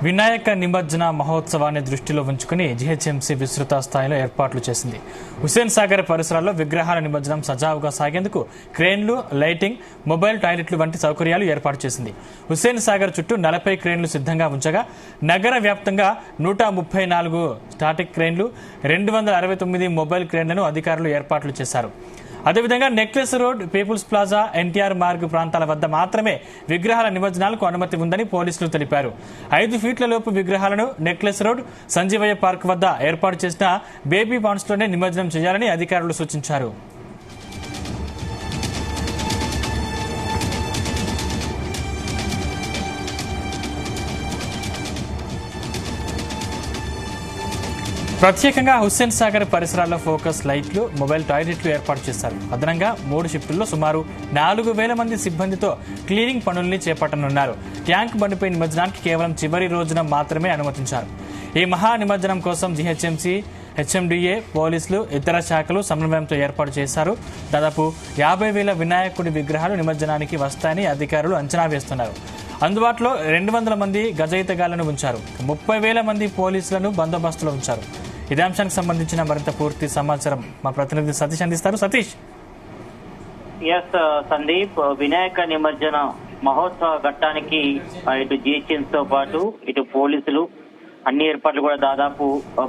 వినాయక నిమజ్జన మహోత్సవాన్ని దృష్టిలో ఉంచుకుని జీహెచ్ఎంసీ విస్తృత స్థాయిలో ఏర్పాట్లు చేసింది. హుస్సేన్ సాగర్ పరిసరాల్లో విగ్రహాల నిమజ్జనం సజావుగా సాగేందుకు క్రేన్లు, లైటింగ్, మొబైల్ టాయిలెట్లు వంటి సౌకర్యాలు ఏర్పాటు చేసింది. హుస్సేన్ సాగర్ చుట్టూ 40 క్రేన్లు సిద్ధంగా ఉంచగా నగర వ్యాప్తంగా 134 స్టాటిక్ క్రేన్లు, 269 మొబైల్ క్రేన్లను అధికారులు ఏర్పాట్లు చేశారు. అదేవిధంగా necklace road, people's plaza, NTR Marg ప్రాంతాల వద్ద మాత్రమే విగ్రహాల నిమజ్జనాలకు అనుమతి ఉందని పోలీసులు తెలిపారు. 5 ఫీట్ల లోపు విగ్రహాలను నెక్లెస్ రోడ్, సంజీవయ్య పార్క్ వద్ద ఏర్పాటు చేసిన బేబీ పాండ్స్ లోనే నిమజ్జనం చేయాలని అధికారులు సూచించారు. ప్రత్యేకంగా హుస్సేన్ సాగర్ పరిసరాల్లో ఫోకస్ లైట్లు, మొబైల్ టాయిలెట్లు ఏర్పాటు చేశారు. అదనంగా 3 షిఫ్టుల్లో సుమారు 4000 మంది సిబ్బందితో క్లీనింగ్ పనుల్ని చేపట్టనున్నారు. ట్యాంక్ బండిపై నిమజ్జనానికి కేవలం చివరి రోజున మాత్రమే అనుమతించారు. ఈ మహా నిమజ్జనం కోసం జీహెచ్ఎంసీ, హెచ్ఎండిఏ, పోలీసులు, ఇతర శాఖలు సమన్వయంతో ఏర్పాటు చేశారు. దాదాపు 50,000 వినాయకుడి విగ్రహాలు నిమజ్జనానికి వస్తాయని అధికారులు అంచనా వేస్తున్నారు. అందుబాటులో 200 మంది గజయితగాళ్లను ఉంచారు. 30,000 మంది పోలీసులను బందోబస్తులో ఉంచారు. ఇదే అంశానికి సంబంధించిన మరింత పూర్తి సమాచారం మా ప్రతినిధి సతీష్ అందిస్తారు. సతీష్. సందీప్, వినాయక నిమజ్జన మహోత్సవ ఘట్టానికి ఇటు జిహెచ్ఎంసీ తో పాటు ఇటు పోలీసులు అన్ని ఏర్పాట్లు కూడా దాదాపు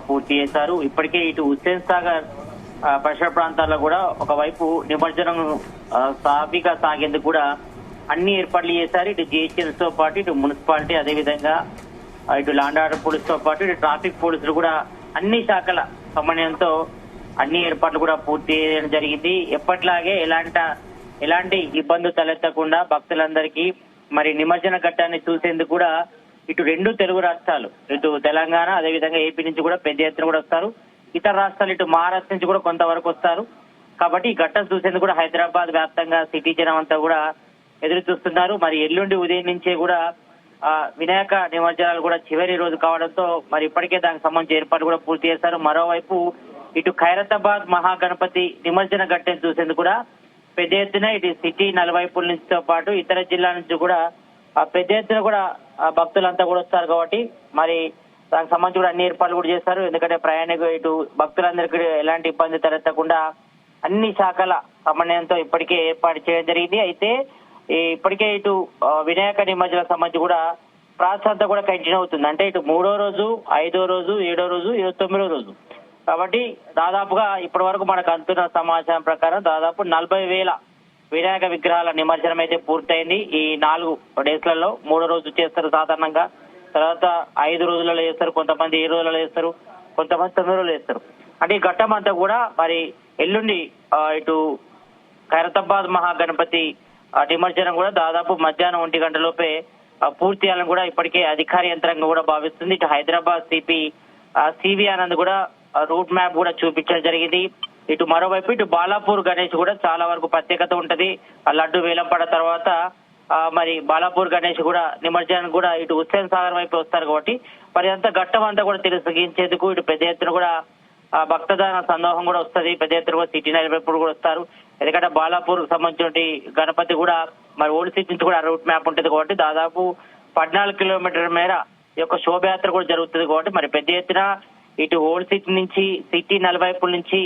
పూర్తి చేశారు. ఇప్పటికే ఇటు హుస్సేన్ సాగర్ పరిసర ప్రాంతాల్లో కూడా ఒకవైపు నిమజ్జనం సాఫీగా సాగేందుకు కూడా అన్ని ఏర్పాట్లు చేశారు. ఇటు జిహెచ్ఎంసీ తో పాటు ఇటు మున్సిపాలిటీ, అదేవిధంగా ఇటు ల్యాండ్ ఆర్డర్ పోలీస్ తో పాటు ఇటు ట్రాఫిక్ పోలీసులు కూడా అన్ని శాఖల సమన్వయంతో అన్ని ఏర్పాట్లు కూడా పూర్తి చేయడం జరిగింది. ఎప్పట్లాగే ఎలాంటి ఇబ్బందులు తలెత్తకుండా భక్తులందరికీ మరి నిమజ్జన ఘట్టాన్ని చూసేందుకు కూడా ఇటు 2 తెలుగు రాష్ట్రాలు, ఇటు తెలంగాణ అదేవిధంగా ఏపీ నుంచి కూడా పెద్ద ఎత్తున కూడా వస్తారు. ఇతర రాష్ట్రాలు ఇటు మహారాష్ట్ర నుంచి కూడా కొంతవరకు వస్తారు. కాబట్టి ఈ ఘట్టం చూసేందుకు కూడా హైదరాబాద్ వ్యాప్తంగా సిటీ జనం అంతా కూడా ఎదురు చూస్తున్నారు. మరి ఎల్లుండి ఉదయం నుంచే కూడా వినాయక నిమజ్జనాలు కూడా చివరి రోజు కావడంతో మరి ఇప్పటికే దానికి సంబంధించి ఏర్పాట్లు కూడా పూర్తి చేశారు. మరోవైపు ఇటు ఖైరతాబాద్ మహాగణపతి నిమజ్జన ఘట్టం చూసేందుకు కూడా పెద్ద ఎత్తున ఇటు సిటీ నలువైపుల నుంచితో పాటు ఇతర జిల్లాల నుంచి కూడా పెద్ద ఎత్తున కూడా భక్తులంతా కూడా వస్తారు. కాబట్టి మరి దానికి సంబంధించి కూడా అన్ని ఏర్పాట్లు కూడా చేస్తారు. ఎందుకంటే ప్రయాణికులు ఇటు భక్తులందరికీ ఎలాంటి ఇబ్బంది తలెత్తకుండా అన్ని శాఖల సమన్వయంతో ఇప్పటికే ఏర్పాటు చేయడం జరిగింది. అయితే ఇప్పటికే ఇటు వినాయక నిమజ్జనం సంబంధించి కూడా ప్రాసెస్ అంతా కూడా కంటిన్యూ అవుతుంది. అంటే ఇటు 3వ రోజు, 5వ రోజు, 7వ రోజు, 29వ రోజు. కాబట్టి దాదాపుగా ఇప్పటి వరకు మనకు అందుతున్న సమాచారం ప్రకారం దాదాపు 40,000 వినాయక విగ్రహాల నిమజ్జనం అయితే పూర్తయింది. ఈ 4 డేస్లలో 3వ రోజు చేస్తారు సాధారణంగా, తర్వాత 5 రోజులలో చేస్తారు, కొంతమంది 7 రోజులలో చేస్తారు, కొంతమంది 9 రోజులు చేస్తారు. అంటే ఈ ఘట్టం అంతా కూడా మరి ఎల్లుండి ఇటు ఖైరతాబాద్ మహాగణపతి నిమజ్జనం కూడా దాదాపు మధ్యాహ్నం 1 గంటలోపే పూర్తి చేయాలని కూడా ఇప్పటికే అధికార యంత్రాంగం కూడా భావిస్తుంది. ఇటు హైదరాబాద్ సిపి సివి ఆనంద్ కూడా రూట్ మ్యాప్ కూడా చూపించడం జరిగింది. ఇటు మరోవైపు ఇటు బాలాపూర్ గణేష్ కూడా చాలా వరకు ప్రత్యేకత ఉంటది. లడ్డు వేలంపడ తర్వాత మరి బాలాపూర్ గణేష్ కూడా నిమజ్జనం కూడా ఇటు హుస్సేన్ సాగర్ వైపు వస్తారు. కాబట్టి మరి అంత ఘట్టం అంతా కూడా తిరస్కరించేందుకు ఇటు పెద్ద ఎత్తున కూడా భక్తదాన సందోహం కూడా వస్తుంది. పెద్ద ఎత్తున కూడా సిటీ నలువైపు కూడా వస్తారు. ఎందుకంటే బాలాపూర్ సంబంధించిన గణపతి కూడా మరి ఓల్డ్ సిటీ నుంచి కూడా రూట్ మ్యాప్ ఉంటుంది. కాబట్టి దాదాపు 14 కిలోమీటర్ల మేర ఈ యొక్క శోభయాత్ర కూడా జరుగుతుంది. కాబట్టి మరి పెద్ద ఎత్తున ఇటు ఓల్డ్ సిటీ నుంచి సిటీ నలువైపుల నుంచి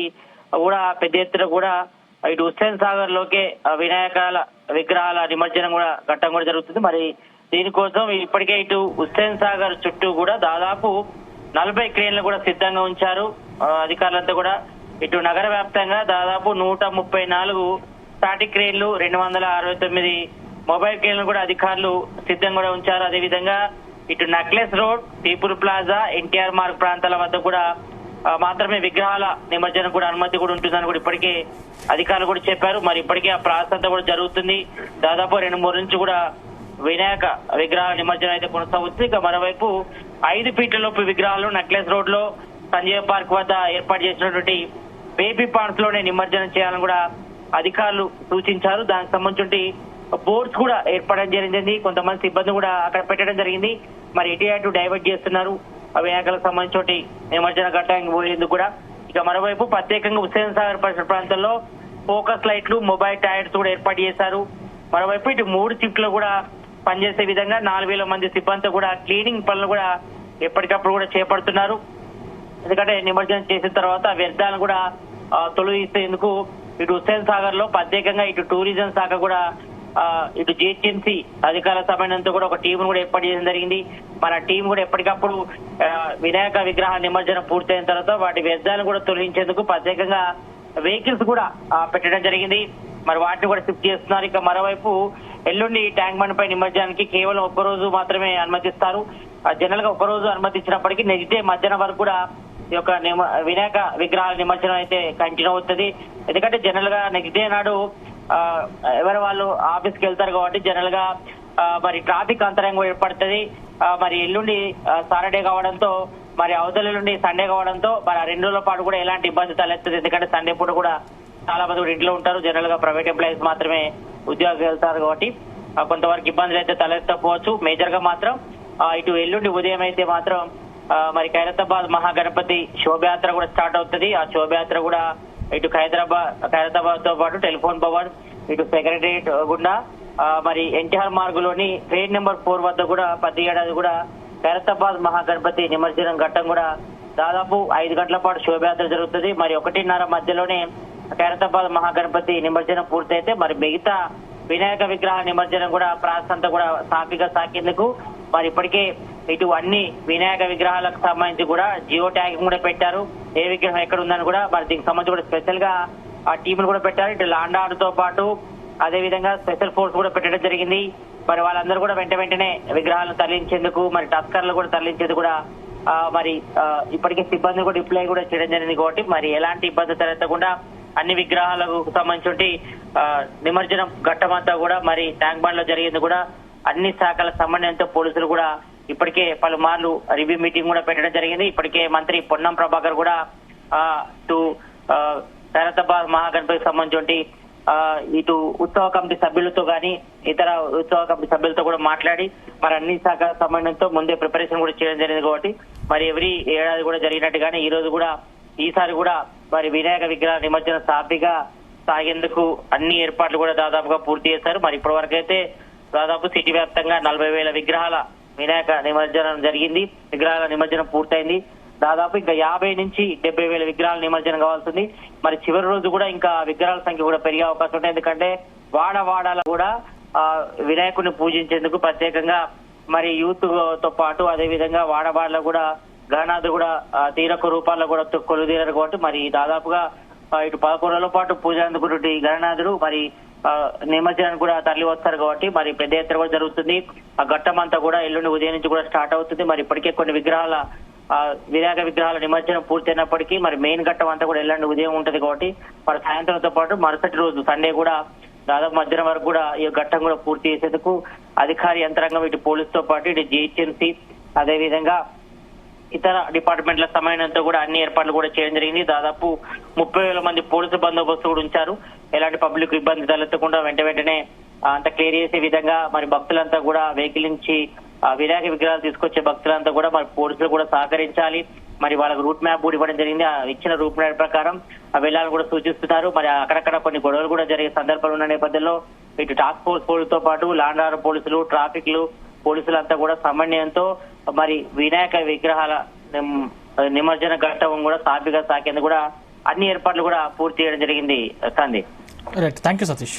కూడా పెద్ద ఎత్తున కూడా ఇటు హుస్సేన్ సాగర్ లోకే వినాయకాల విగ్రహాల నిమజ్జనం కూడా ఘట్టం కూడా జరుగుతుంది. మరి దీనికోసం ఇప్పటికే ఇటు హుస్సేన్ సాగర్ చుట్టూ కూడా దాదాపు 40 క్రేన్లు కూడా సిద్ధంగా ఉంచారు అధికారులంతా కూడా. ఇటు నగర వ్యాప్తంగా దాదాపు 134 స్టాటిక్ క్రేన్లు, 269 మొబైల్ క్రేన్లు కూడా అధికారులు సిద్ధంగా కూడా ఉంచారు. అదేవిధంగా ఇటు necklace road, people plaza, NTR Marg ప్రాంతాల వద్ద కూడా మాత్రమే విగ్రహాల నిమజ్జనం కూడా అనుమతి కూడా ఉంటుందని కూడా ఇప్పటికే అధికారులు కూడా చెప్పారు. మరి ఇప్పటికే ఆ ప్రాసెస్ అంతా కూడా జరుగుతుంది. దాదాపు 2-3 నుంచి కూడా వినాయక విగ్రహాల నిమజ్జనం అయితే కొనసాగుతుంది. ఇక మరోవైపు 5 ఫీట్ల లోపు విగ్రహాలు నెక్లెస్ రోడ్ లో సంజయ్ పార్క్ వద్ద ఏర్పాటు చేసినటువంటి బేబీ పాండ్స్ లోనే నిమజ్జనం చేయాలని కూడా అధికారులు సూచించారు. దానికి సంబంధించి బోర్డ్స్ కూడా ఏర్పడడం జరిగింది. కొంతమంది సిబ్బంది కూడా అక్కడ పెట్టడం జరిగింది. మరి ఇటు డైవర్ట్ చేస్తున్నారు వినాయకులకు సంబంధించి నిమజ్జన ఘట్టానికి పోయేందుకు కూడా. ఇక మరోవైపు ప్రత్యేకంగా హుస్సేన్ సాగర్ పరిసర ప్రాంతాల్లో ఫోకస్ లైట్లు, మొబైల్ టాయిలెట్స్ కూడా ఏర్పాటు చేశారు. మరోవైపు ఇటు 3 షిఫ్ట్లు కూడా పనిచేసే విధంగా 4,000 మంది సిబ్బందితో కూడా క్లీనింగ్ పనులు కూడా ఎప్పటికప్పుడు కూడా చేపడుతున్నారు. ఎందుకంటే నిమజ్జనం చేసిన తర్వాత వ్యర్థాలను కూడా తొలగిస్తేందుకు ఇటు హుస్సేన్ సాగర్ లో ప్రత్యేకంగా ఇటు టూరిజం శాఖ కూడా ఇటు జిహెచ్ఎంసీ అధికారుల సమన్వయంతో కూడా ఒక టీం కూడా ఏర్పాటు చేయడం జరిగింది. మన టీం కూడా ఎప్పటికప్పుడు వినాయక విగ్రహ నిమజ్జనం పూర్తయిన తర్వాత వాటి వ్యర్థాలను కూడా తొలగించేందుకు ప్రత్యేకంగా వెహికల్స్ కూడా పెట్టడం జరిగింది. మరి వాటిని కూడా షిఫ్ట్ చేస్తున్నారు. ఇక మరోవైపు ఎల్లుండి ట్యాంక్ బండ్ పై నిమజ్జనానికి కేవలం ఒక్కరోజు మాత్రమే అనుమతిస్తారు. జనరల్ గా ఒక్కరోజు అనుమతించినప్పటికీ నెక్స్ట్ డే మధ్యాహ్నం వరకు కూడా ఈ యొక్క వినాయక విగ్రహాల నిమజ్జనం అయితే కంటిన్యూ అవుతుంది. ఎందుకంటే జనరల్ గా నెక్స్ట్ డే నాడు ఎవరు వాళ్ళు ఆఫీస్కి వెళ్తారు కాబట్టి జనరల్ గా మరి ట్రాఫిక్ అంతరాయం ఏర్పడుతుంది. మరి ఎల్లుండి సాటర్డే కావడంతో మరి అవతల నుండి సండే కావడంతో మరి ఆ 2 రోజుల పాటు కూడా ఎలాంటి ఇబ్బంది తలెత్తదు. ఎందుకంటే సండే పూట కూడా చాలా మంది కూడా ఇంట్లో ఉంటారు. జనరల్ గా ప్రైవేట్ ఎంప్లాయీస్ మాత్రమే ఉద్యోగాలు వెళ్తారు కాబట్టి కొంతవరకు ఇబ్బందులు అయితే తలెత్తకపోవచ్చు. మేజర్ గా మాత్రం ఇటు ఎల్లుండి ఉదయం అయితే మాత్రం మరి ఖైరతాబాద్ మహాగణపతి శోభయాత్ర కూడా స్టార్ట్ అవుతుంది. ఆ శోభయాత్ర కూడా ఇటు ఖైరతాబాద్ తో పాటు టెలిఫోన్ భవన్ ఇటు సెక్రటరియట్ గుండా మరి ఎన్టీఆర్ మార్గులోని ట్రైన్ నెంబర్ 4 వద్ద కూడా ప్రతి ఏడాది కూడా ఖైరతాబాద్ మహాగణపతి నిమజ్జనం ఘట్టం కూడా దాదాపు 5 గంటల పాటు శోభయాత్ర జరుగుతుంది. మరి 1:30 మధ్యలోనే ఖైరతాబాద్ మహాగణపతి నిమజ్జనం పూర్తయితే మరి మిగతా వినాయక విగ్రహ నిమజ్జనం కూడా ప్రాసెస్ అంతా కూడా సాఫీగా సాకేందుకు మరి ఇప్పటికే ఇటు అన్ని వినాయక విగ్రహాలకు సంబంధించి కూడా జియో ట్యాగింగ్ కూడా పెట్టారు. ఏ విగ్రహం ఎక్కడ ఉందని కూడా మరి దీనికి సంబంధించి కూడా స్పెషల్ గా ఆ టీంలు కూడా పెట్టారు. ఇటు లాండ్ ఆర్డర్ తో పాటు అదే విధంగా స్పెషల్ ఫోర్స్ కూడా పెట్టడం జరిగింది. మరి వాళ్ళందరూ కూడా వెంటనే విగ్రహాలను తరలించేందుకు మరి టస్కర్లు కూడా తరలించేందుకు కూడా మరి ఇప్పటికే సిబ్బంది కూడా డిప్లాయ్ కూడా చేయడం జరిగింది. కాబట్టి మరి ఎలాంటి ఇబ్బంది తలెత్తకుండా అన్ని విగ్రహాలకు సంబంధించి నిమజ్జనం ఘట్టమంతా కూడా మరి ట్యాంక్ బండ్ లో జరిగింది కూడా అన్ని శాఖల సమన్వయంతో పోలీసులు కూడా ఇప్పటికే పలుమార్లు రివ్యూ మీటింగ్ కూడా పెట్టడం జరిగింది. ఇప్పటికే మంత్రి పొన్నం ప్రభాకర్ కూడా ఇటు ఖైరతాబాద్ మహాగణపతికి సంబంధించి ఇటు ఉత్సవ కమిటీ సభ్యులతో గాని ఇతర ఉత్సవ కమిటీ సభ్యులతో కూడా మాట్లాడి మరి అన్ని శాఖల సమన్వయంతో ముందే ప్రిపరేషన్ కూడా చేయడం జరిగింది. కాబట్టి మరి ఎవరి ఏడాది కూడా జరిగినట్టుగానే ఈ రోజు కూడా ఈసారి కూడా మరి వినాయక విగ్రహ నిమజ్జనం సాఫీగా సాగేందుకు అన్ని ఏర్పాట్లు కూడా దాదాపుగా పూర్తి చేశారు. మరి ఇప్పటి వరకు అయితే దాదాపు సిటీ వ్యాప్తంగా 40,000 విగ్రహాల వినాయక నిమజ్జనం జరిగింది. విగ్రహాల నిమజ్జనం పూర్తయింది. దాదాపు ఇంకా 50 నుంచి 70,000 విగ్రహాల నిమజ్జనం కావాల్సింది. మరి చివరి రోజు కూడా ఇంకా విగ్రహాల సంఖ్య కూడా పెరిగే అవకాశం ఉంటుంది. ఎందుకంటే వాడవాడాల కూడా వినాయకుడిని పూజించేందుకు ప్రత్యేకంగా మరి యూత్ తో పాటు అదే విధంగా వాడవాడలో కూడా గణనాథుడు కూడా తీరొక్క రూపాల్లో కూడా కొలుదీరారు. కాబట్టి మరి దాదాపుగా ఇటు 11 రోజుల పాటు పూజ అందుకున్నటువంటి గణనాథుడు మరి నిమజ్జనానికి కూడా తరలి వస్తారు. కాబట్టి మరి పెద్ద ఎత్తున కూడా జరుగుతుంది. ఆ ఘట్టం అంతా కూడా ఎల్లుండి ఉదయం నుంచి కూడా స్టార్ట్ అవుతుంది. మరి ఇప్పటికే కొన్ని విగ్రహాల వినాయక విగ్రహాల నిమజ్జనం పూర్తయినప్పటికీ మరి మెయిన్ ఘట్టం అంతా కూడా ఎల్లుండి ఉదయం ఉంటది. కాబట్టి మరి సాయంత్రంతో పాటు మరుసటి రోజు సండే కూడా దాదాపు మధ్యాహ్నం వరకు కూడా ఈ ఘట్టం కూడా పూర్తి చేసేందుకు అధికారి యంత్రాంగం ఇటు పోలీసుతో పాటు ఇటు జిహెచ్ఎంసీ అదే విధంగా ఇతర డిపార్ట్మెంట్ల సమన్వయంతో కూడా అన్ని ఏర్పాట్లు కూడా చేయడం జరిగింది. దాదాపు 30,000 మంది పోలీసు బందోబస్తు కూడా ఉంచారు. ఎలాంటి పబ్లిక్ ఇబ్బంది తలెత్తకుండా వెంటనే అంత క్లియర్ చేసే విధంగా మరి భక్తులంతా కూడా వెహికల్ నుంచి వినాయక విగ్రహాలు తీసుకొచ్చే భక్తులంతా కూడా మరి పోలీసులు కూడా సహకరించాలి. మరి వాళ్ళకి రూట్ మ్యాప్ కూడా ఇవ్వడం జరిగింది. ఇచ్చిన రూట్ మ్యాప్ ప్రకారం వెళ్ళాలని కూడా సూచిస్తున్నారు. మరి అక్కడక్కడ కొన్ని గొడవలు కూడా జరిగే సందర్భాలు ఉన్న నేపథ్యంలో ఇటు టాస్క్ ఫోర్స్ పోలీసులతో పాటు లాండ్ ఆర్డర్ పోలీసులు ట్రాఫిక్లు పోలీసులంతా కూడా సమన్వయంతో మరి వినాయక విగ్రహాల నిమజ్జన ఘట్టం కూడా సాఫీగా సాకేందుకు కూడా అన్ని ఏర్పాట్లు కూడా పూర్తి చేయడం జరిగింది. Sandeep. Right, thank you Satish.